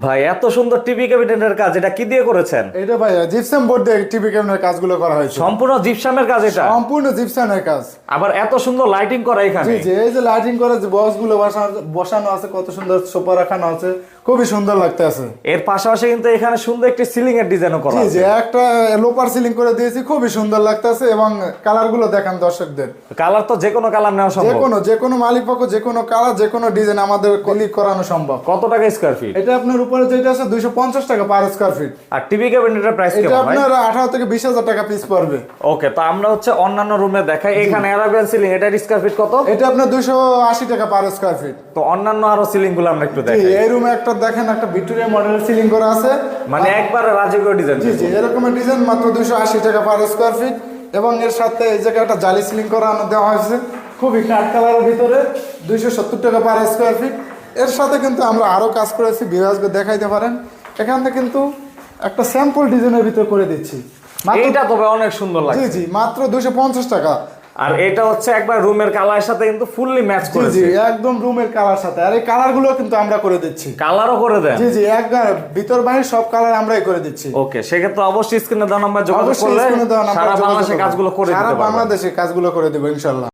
ভাই এত সুন্দর টিভি ক্যাবিনেটের কাজ, এটা কি দিয়ে করেছেন? এটা ভাই জিপসাম বোর্ড দিয়ে টিভি ক্যাবিনেটের কাজগুলো করা হয়েছে। সম্পূর্ণ জিপসামের কাজ এটা? সম্পূর্ণ জিপসামের কাজ। আবার এত সুন্দর লাইটিং করা এখানে? জি জি, এই যে লাইটিং করা যে বক্সগুলো বসানো আছে, কত সুন্দর সোফা রাখানো আছে, খুবই সুন্দর লাগতেছে। এর পাশাপাশি কিন্তু এখানে সুন্দর একটি সিলিং এর ডিজাইনও করা জি আছে। জি, একটা লোপার সিলিং করে দিয়েছি, খুবই সুন্দর লাগতেছে। এবং কালারগুলো দেখান দর্শকদের। কালার তো যে কোনো কালার নেওয়া সম্ভব? যে কোনো মালিক পক্ষ, যে কোনো কালার, যে কোনো ডিজাইন আমাদের ক্লিক করানো সম্ভব। কত টাকা স্কয়ার ফিট? এটা আপনার উপরে যেটা আছে 250 টাকা পার স্কয়ার ফিট। আর টিভি ক্যাবিনেটের প্রাইস এটা কেমন ভাই? আপনার 18 থেকে 20,000 টাকা পিস পড়বে। ওকে, তো আমরা হচ্ছে অন্যান্য রুমে দেখাই। এখানে অ্যারাবিয়ান সিলিং, এটার স্কয়ার ফিট কত? এটা আপনার 280 টাকা পার স্কয়ার ফিট। তো অন্যান্য আরো সিলিং গুলো আমরা একটু জি, দেখাই। এই রুমে একটা দেখেন, একটা ভিক্টোরিয়া মডেলের সিলিং করা আছে, মানে একবারে রাজকীয় ডিজাইন। জি জি, এরকমের ডিজাইন মাত্র 280 টাকা পার স্কয়ার ফিট। এবং এর সাথে এই জায়গায় একটা জালি সিলিং করা দেওয়া হয়েছে, খুবই কাঠ কালারের ভিতরে, 270 টাকা পার স্কয়ার ফিট। এর সাথে কিন্তু আমরা আরো কাজ করেছি, বিভাজকে দেখাইতে পারেন। এখানে কিন্তু একটা স্যাম্পল ডিজাইনের ভিতরে করে দিচ্ছি। এটা তবে অনেক সুন্দর জি লাগে। জি, মাত্র 250 টাকা। আর এটা হচ্ছে একবার রুমের কালারের সাথে কিন্তু ফুললি ম্যাচ জি করেছে। জি, একদম রুমের কালার সাথে। আর এই কালারগুলো কিন্তু আমরা করে দিচ্ছি। কালারও করে দেন? জি জি, একদম ভিতর বাইরে সব কালার আমরাই করে দিচ্ছি। ওকে, সেক্ষেত্রে অবশ্যই স্ক্রিনে দেওয়া নাম্বার যোগাযোগ অবশ্যই করলে স্ক্রিনে দেওয়া নাম্বারে সারা যোগাযোগ বাংলাদেশে করবেন। কাজগুলো করে সারা দিতে পারবেন। বাংলাদেশে কাজগুলো করে দেবো ইনশাল্লাহ।